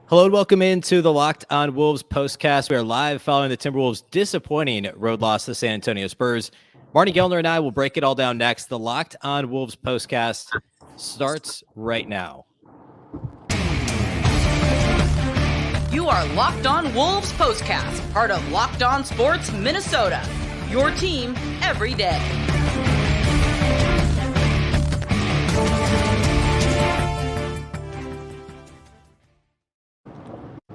Hello and welcome into the Locked On Wolves postcast. We are live following the Timberwolves' disappointing road loss to the San Antonio Spurs. Marney Gellner and I will break it all down next. The Locked On Wolves postcast starts right now. You are Locked On Wolves postcast, part of Locked On Sports Minnesota. Your team every day.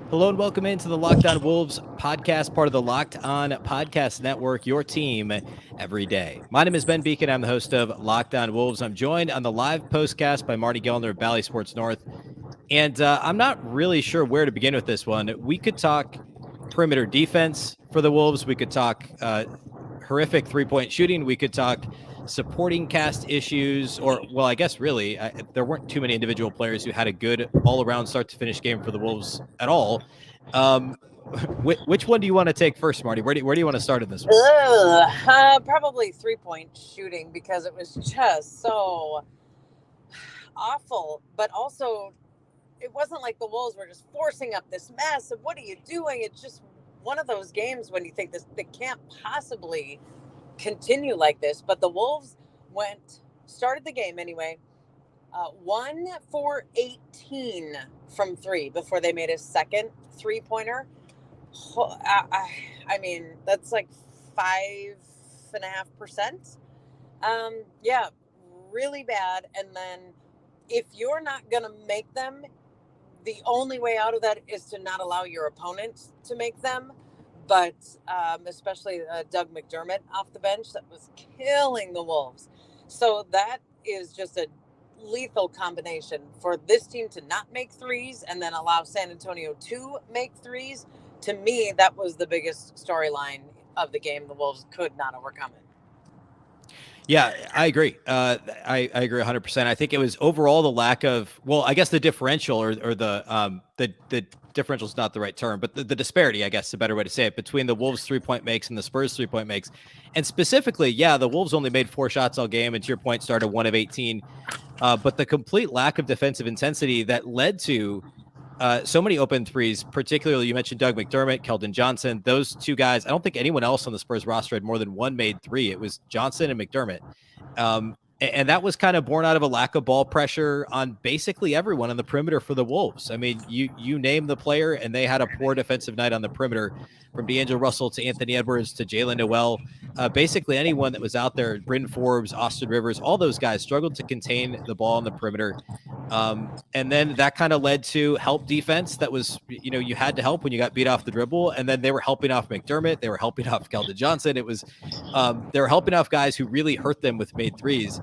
Hello and welcome into the Locked On Wolves podcast, part of the Locked On Podcast Network, your team every day. My name is Beecken. I'm the host of Locked On Wolves. I'm joined on the live postcast by Marney Gellner of Bally Sports North. And I'm not really sure where to begin with this one. We could talk perimeter defense for the Wolves. We could talk horrific three-point shooting. We could talk supporting cast issues, or, well, I guess really there weren't too many individual players who had a good all-around start-to-finish game for the Wolves at all. Which one do you want to take first, Marty? Where do you want to start in this one? Probably three-point shooting, because it was just so awful, but also it wasn't like the Wolves were just forcing up this mess of what are you doing? It's just one of those games when you think they can't possibly continue like this. But the Wolves started the game anyway, 1 for 18 from three before they made a second three-pointer. I mean, that's like 5.5%. Yeah, really bad. And then if you're not going to make them, the only way out of that is to not allow your opponent to make them. But especially Doug McDermott off the bench, that was killing the Wolves. So that is just a lethal combination for this team to not make threes and then allow San Antonio to make threes. To me, that was the biggest storyline of the game. The Wolves could not overcome it. Yeah, I agree. I agree 100%. I think it was overall the lack of, well, I guess the differential or the differential is not the right term, but the disparity, I guess is a better way to say it, between the Wolves 3-point makes and the Spurs 3-point makes. And specifically, yeah, the Wolves only made 4 shots all game, and to your point, started 1 of 18. But the complete lack of defensive intensity that led to so many open threes, particularly you mentioned Doug McDermott, Keldon Johnson, those two guys. I don't think anyone else on the Spurs roster had more than one made three. It was Johnson and McDermott. And that was kind of born out of a lack of ball pressure on basically everyone on the perimeter for the Wolves. I mean, you name the player, and they had a poor defensive night on the perimeter, from D'Angelo Russell to Anthony Edwards to Jalen Noel. Basically anyone that was out there, Bryn Forbes, Austin Rivers, all those guys struggled to contain the ball on the perimeter. And then that kind of led to help defense that was, you had to help when you got beat off the dribble. And then they were helping off McDermott. They were helping off Keldon Johnson. It was, they were helping off guys who really hurt them with made threes.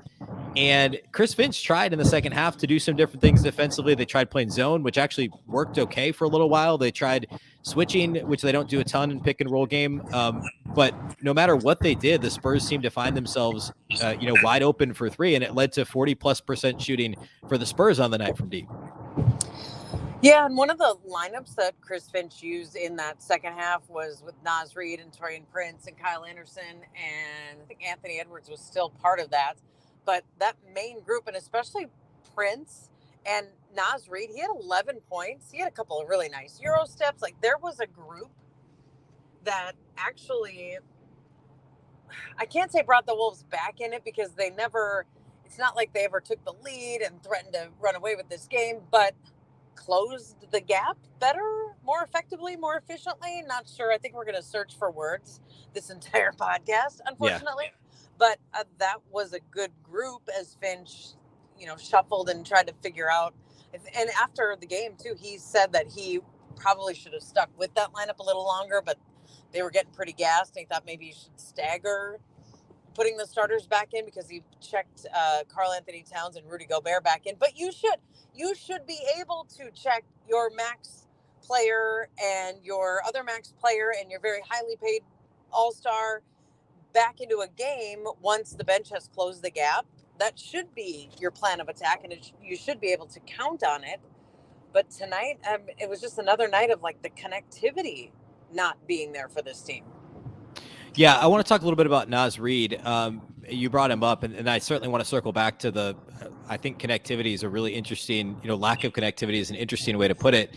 And Chris Finch tried in the second half to do some different things defensively. They tried playing zone, which actually worked okay for a little while. They tried switching, which they don't do a ton in pick and roll game. But no matter what they did, the Spurs seemed to find themselves, wide open for three. And it led to 40+% shooting for the Spurs on the night from deep. Yeah, and one of the lineups that Chris Finch used in that second half was with Naz Reid and Taurean Prince and Kyle Anderson, and I think Anthony Edwards was still part of that. But that main group, and especially Prince and Naz Reid, he had 11 points. He had a couple of really nice Euro steps. Like, there was a group that actually, I can't say brought the Wolves back in it, because it's not like they ever took the lead and threatened to run away with this game, but closed the gap better, more effectively, more efficiently. Not sure. I think we're going to search for words this entire podcast, unfortunately. Yeah. But that was a good group as Finch, shuffled and tried to figure out. And after the game, too, he said that he probably should have stuck with that lineup a little longer, but they were getting pretty gassed. And he thought maybe he should stagger putting the starters back in, because he checked Karl Anthony Towns and Rudy Gobert back in. But you should be able to check your max player and your other max player and your very highly paid all-star back into a game once the bench has closed the gap. That should be your plan of attack, and you should be able to count on it. But tonight, it was just another night of like the connectivity not being there for this team. Yeah, I want to talk a little bit about Naz Reid. you brought him up, and I certainly want to circle back to the. I think connectivity is a really interesting, lack of connectivity is an interesting way to put it.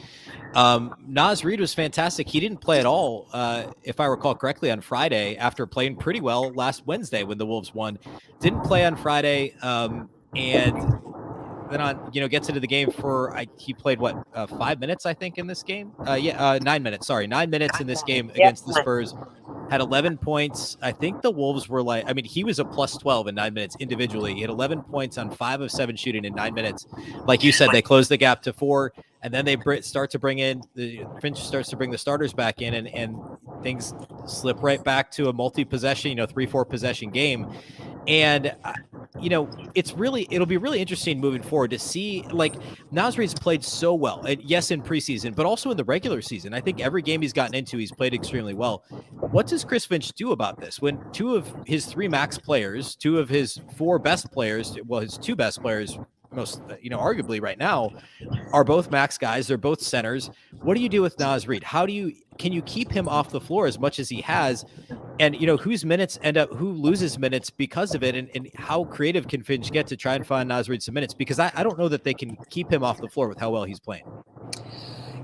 Naz Reid was fantastic. He didn't play at all, if I recall correctly, on Friday after playing pretty well last Wednesday when the Wolves won. Didn't play on Friday, and then on gets into the game for he played 5 minutes I think in this game. 9 minutes. Sorry, 9 minutes in this game against the Spurs. Had 11 points. I think the Wolves were he was a plus 12 in 9 minutes individually. He had 11 points on 5 of 7 shooting in 9 minutes. Like you said, they closed the gap to 4, and then they start to bring in Finch starts to bring the starters back in, and things slip right back to a multi-possession, 3-4 possession game. And it'll be really interesting moving forward to see, Naz Reid's played so well, and yes, in preseason, but also in the regular season. I think every game he's gotten into, he's played extremely well. What does Chris Finch do about this when 2 of his 3 max players, 2 of his 4 best players, his 2 best players, most, arguably right now, are both max guys. They're both centers. What do you do with Naz Reid? Can you keep him off the floor as much as he has? And, whose minutes who loses minutes because of it? And how creative can Finch get to try and find Naz Reid some minutes? Because I don't know that they can keep him off the floor with how well he's playing.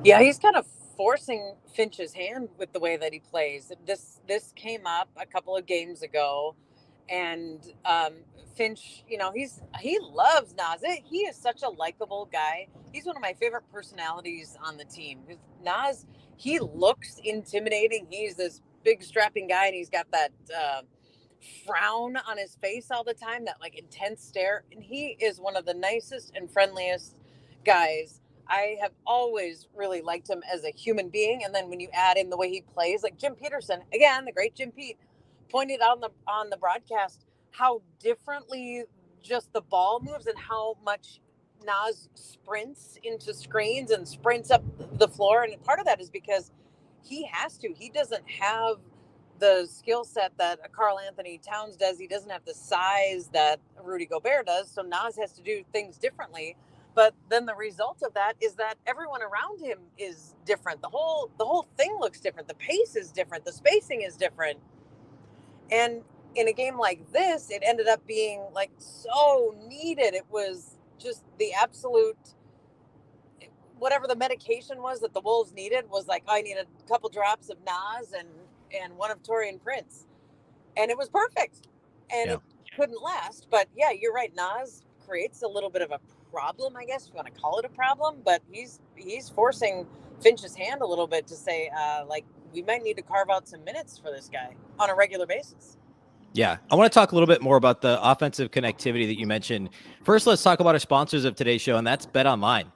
Yeah, he's kind of forcing Finch's hand with the way that he plays. This came up a couple of games ago, and Finch, he loves Naz. He is such a likable guy. He's one of my favorite personalities on the team. Naz, he looks intimidating. He's this big strapping guy, and he's got that frown on his face all the time, that intense stare. And he is one of the nicest and friendliest guys. I have always really liked him as a human being. And then when you add in the way he plays, like Jim Peterson, again, the great Jim Pete, pointed out on the broadcast how differently just the ball moves and how much Naz sprints into screens and sprints up the floor. And part of that is because he has to. He doesn't have the skill set that a Karl Anthony Towns does. He doesn't have the size that Rudy Gobert does. So Naz has to do things differently. But then the result of that is that everyone around him is different. The whole thing looks different. The pace is different. The spacing is different. And in a game like this, it ended up being so needed. It was just the absolute, whatever the medication was that the Wolves needed was I need a couple drops of Naz and one of Taurean Prince. And it was perfect. And it couldn't last. But yeah, you're right. Naz creates a little bit of a problem, I guess, if you want to call it a problem. But he's forcing Finch's hand a little bit to say, we might need to carve out some minutes for this guy on a regular basis. Yeah. I want to talk a little bit more about the offensive connectivity that you mentioned. First, let's talk about our sponsors of today's show, and that's BetOnline.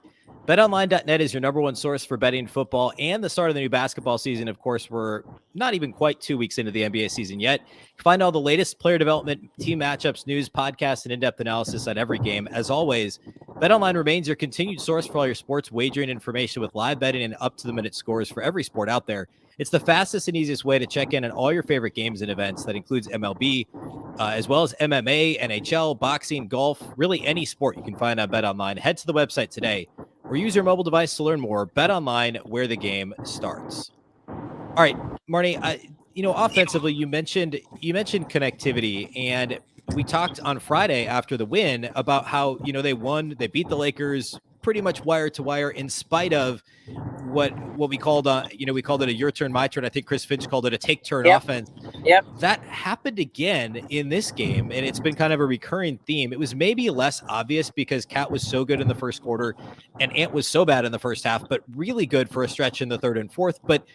BetOnline.net is your number one source for betting football and the start of the new basketball season. Of course, we're not even quite 2 weeks into the NBA season yet. Find all the latest player development, team matchups, news, podcasts, and in-depth analysis on every game. As always, BetOnline remains your continued source for all your sports wagering information with live betting and up-to-the-minute scores for every sport out there. It's the fastest and easiest way to check in on all your favorite games and events. That includes MLB, as well as MMA, NHL, boxing, golf, really any sport you can find on BetOnline. Head to the website today or use your mobile device to learn more. BetOnline, where the game starts. All right, Marney, offensively, you mentioned connectivity, and we talked on Friday after the win about how, they won, they beat the Lakers pretty much wire to wire in spite of what we called, we called it a your turn, my turn. I think Chris Finch called it a take turn offense. Yep. That happened again in this game, and it's been kind of a recurring theme. It was maybe less obvious because Cat was so good in the first quarter and Ant was so bad in the first half, but really good for a stretch in the third and fourth. But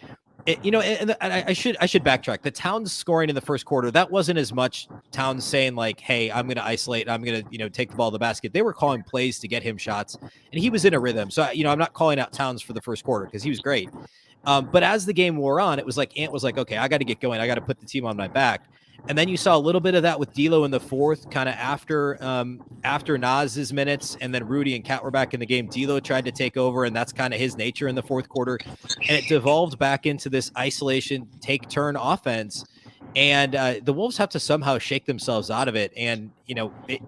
and I should backtrack. The Towns scoring in the first quarter, that wasn't as much Towns saying hey, I'm going to isolate, I'm going to take the ball to the basket. They were calling plays to get him shots, and he was in a rhythm. So I'm not calling out Towns for the first quarter because he was great. But as the game wore on, it was Ant was okay, I got to get going. I got to put the team on my back. And then you saw a little bit of that with D'Lo in the fourth, kind of after Naz's minutes, and then Rudy and Cat were back in the game. D'Lo tried to take over, and that's kind of his nature in the fourth quarter. And it devolved back into this isolation, take-turn offense. And the Wolves have to somehow shake themselves out of it. And,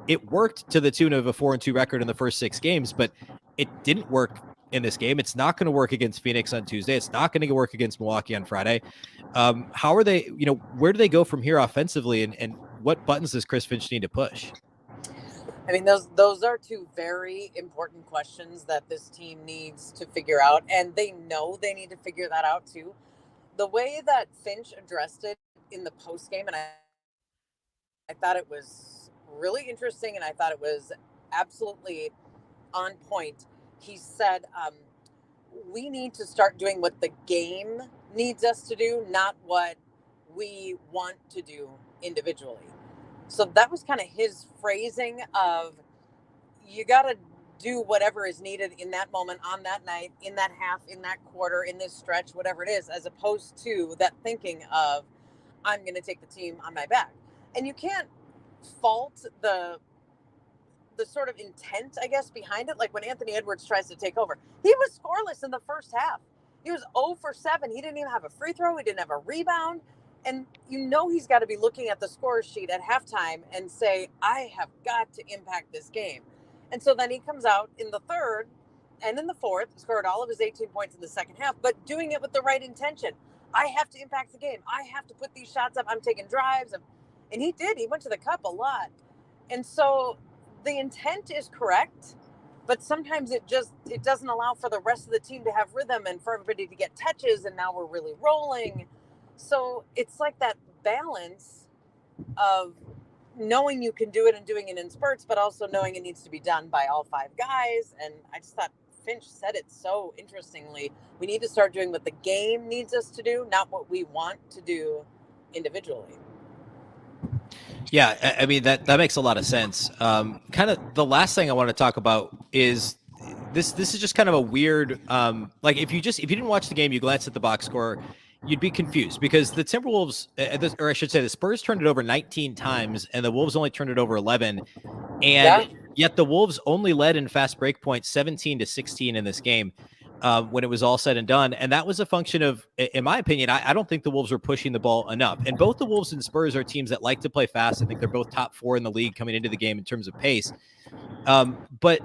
it worked to the tune of a 4-2 record in the first 6 games, but it didn't work in this game. It's not going to work against Phoenix on Tuesday. It's not going to work against Milwaukee on Friday. How are they, where do they go from here offensively? And what buttons does Chris Finch need to push? I mean, those are two very important questions that this team needs to figure out, and they know they need to figure that out too. The way that Finch addressed it in the post game, and I thought it was really interesting, and I thought it was absolutely on point. He said, we need to start doing what the game needs us to do, not what we want to do individually. So that was kind of his phrasing of, you got to do whatever is needed in that moment, on that night, in that half, in that quarter, in this stretch, whatever it is, as opposed to that thinking of, I'm going to take the team on my back. And you can't fault the sort of intent, I guess, behind it. Like when Anthony Edwards tries to take over, he was scoreless in the first half. He was 0 for 7. He didn't even have a free throw. He didn't have a rebound. And he's got to be looking at the score sheet at halftime and say, I have got to impact this game. And so then he comes out in the third and in the fourth, scored all of his 18 points in the second half, but doing it with the right intention. I have to impact the game. I have to put these shots up. I'm taking drives. And he did. He went to the cup a lot. And so the intent is correct, but sometimes it doesn't allow for the rest of the team to have rhythm and for everybody to get touches. And now we're really rolling. So it's like that balance of knowing you can do it and doing it in spurts, but also knowing it needs to be done by all 5 guys. And I just thought Finch said it so interestingly. We need to start doing what the game needs us to do, not what we want to do individually. Yeah, I mean, that makes a lot of sense. Kind of the last thing I want to talk about is this is just kind of a weird, like if you didn't watch the game, you glance at the box score, you'd be confused because the Timberwolves, or I should say the Spurs turned it over 19 times and the Wolves only turned it over 11. And yet the Wolves only led in fast break points 17-16 in this game when it was all said and done. And that was a function of, in my opinion, I don't think the Wolves were pushing the ball enough. And both the Wolves and Spurs are teams that like to play fast. I think they're both top 4 in the league coming into the game in terms of pace. But,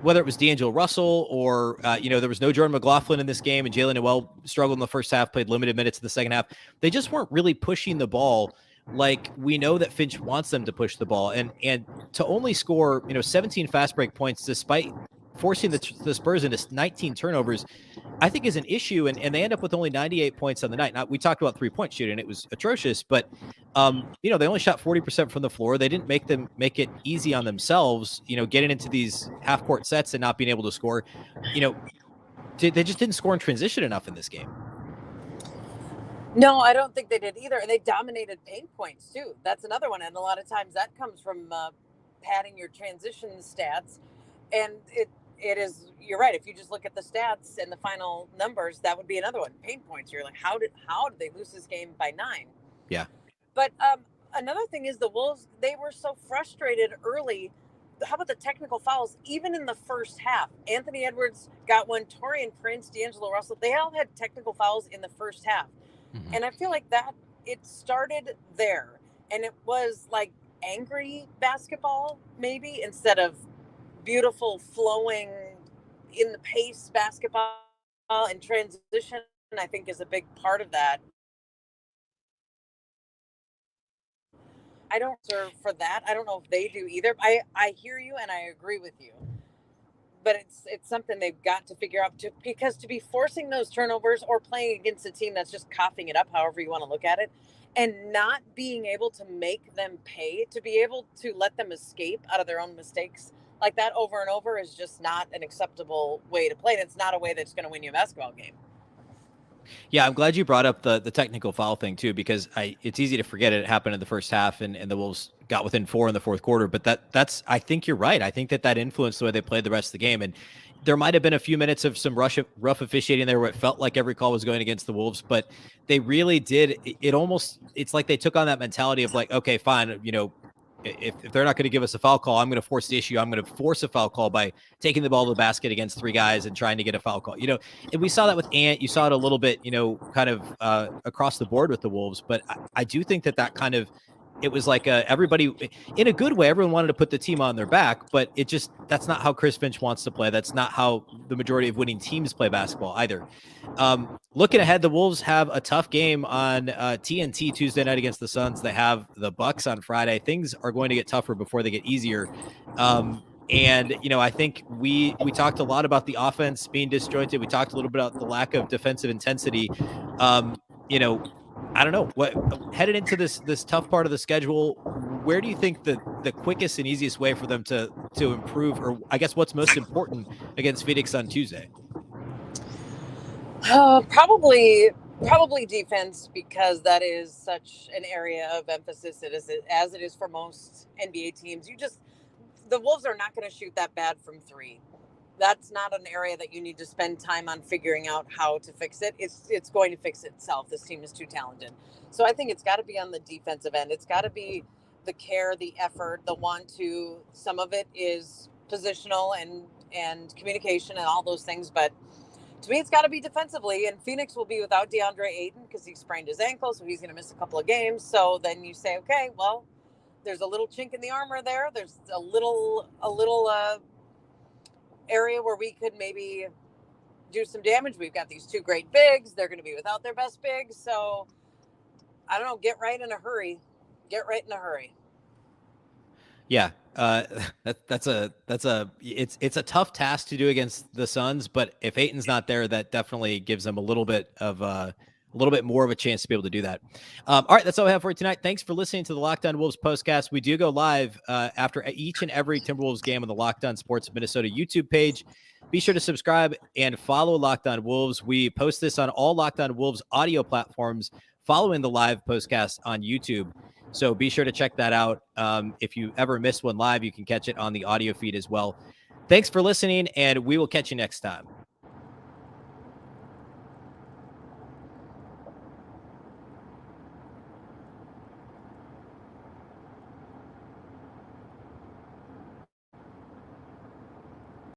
whether it was D'Angelo Russell or, there was no Jordan McLaughlin in this game and Jalen Noel struggled in the first half, played limited minutes in the second half. They just weren't really pushing the ball like we know that Finch wants them to push the ball. And to only score, 17 fast break points despite forcing the Spurs into 19 turnovers, I think is an issue. And they end up with only 98 points on the night. Now, we talked about 3-point shooting. It was atrocious, but, they only shot 40% from the floor. They didn't make it easy on themselves, getting into these half court sets and not being able to score. They just didn't score in transition enough in this game. No, I don't think they did either. And they dominated paint points too. That's another one. And a lot of times that comes from padding your transition stats. And it is, you're right. If you just look at the stats and the final numbers, that would be another one. Paint points. You're like, how did they lose this game by 9? Yeah. But another thing is the Wolves, they were so frustrated early. How about the technical fouls? Even in the first half, Anthony Edwards got one, Taurean Prince, D'Angelo Russell, they all had technical fouls in the first half. Mm-hmm. And I feel like that it started there. And it was like angry basketball, maybe, instead of beautiful, flowing, in the pace basketball. And transition, I think, is a big part of that. I don't serve for that. I don't know if they do either. I hear you and I agree with you. But it's something they've got to figure out because to be forcing those turnovers or playing against a team that's just coughing it up, however you want to look at it, and not being able to make them pay, to be able to let them escape out of their own mistakes like that over and over is just not an acceptable way to play. And it's not a way that's going to win you a basketball game. Yeah, I'm glad you brought up the technical foul thing too, because it's easy to forget it happened in the first half and the Wolves got within 4 in the fourth quarter. But that's I think you're right. I think that influenced the way they played the rest of the game. And there might have been a few minutes of some rough officiating there where it felt like every call was going against the Wolves, but they really did. It's like they took on that mentality of like, okay, fine, if they're not going to give us a foul call, I'm going to force the issue. I'm going to force a foul call by taking the ball to the basket against 3 guys and trying to get a foul call. And we saw that with Ant. You saw it a little bit, kind of across the board with the Wolves. But I do think that kind of it was like everybody, in a good way, everyone wanted to put the team on their back, but that's not how Chris Finch wants to play. That's not how the majority of winning teams play basketball either. Looking ahead, the Wolves have a tough game on TNT Tuesday night against the Suns. They have the Bucks on Friday. Things are going to get tougher before they get easier. And, I think we talked a lot about the offense being disjointed. We talked a little bit about the lack of defensive intensity. I don't know what headed into this tough part of the schedule. Where do you think the quickest and easiest way for them to improve, or I guess what's most important against Phoenix on Tuesday? Probably defense, because that is such an area of emphasis as it is for most NBA teams. The Wolves are not going to shoot that bad from three. That's not an area that you need to spend time on figuring out how to fix it. It's going to fix itself. This team is too talented. So I think it's got to be on the defensive end. It's got to be the care, the effort, the want to. Some of it is positional and communication and all those things. But to me, it's got to be defensively. And Phoenix will be without DeAndre Ayton because he sprained his ankle, so he's going to miss a couple of games. So then you say, okay, well, there's a little chink in the armor there. There's a little area where we could maybe do some damage. We've got these two great bigs. They're going to be without their best bigs. So I don't know, get right in a hurry. Yeah. It's a tough task to do against the Suns, but if Ayton's not there, that definitely gives them a little bit more of a chance to be able to do that. All right, that's all we have for you tonight. Thanks for listening to the Locked On Wolves postcast. We do go live after each and every Timberwolves game on the Locked On Sports Minnesota YouTube page. Be sure to subscribe and follow Locked On Wolves. We post this on all Locked On Wolves audio platforms following the live postcast on YouTube. So be sure to check that out. If you ever miss one live, you can catch it on the audio feed as well. Thanks for listening, and we will catch you next time.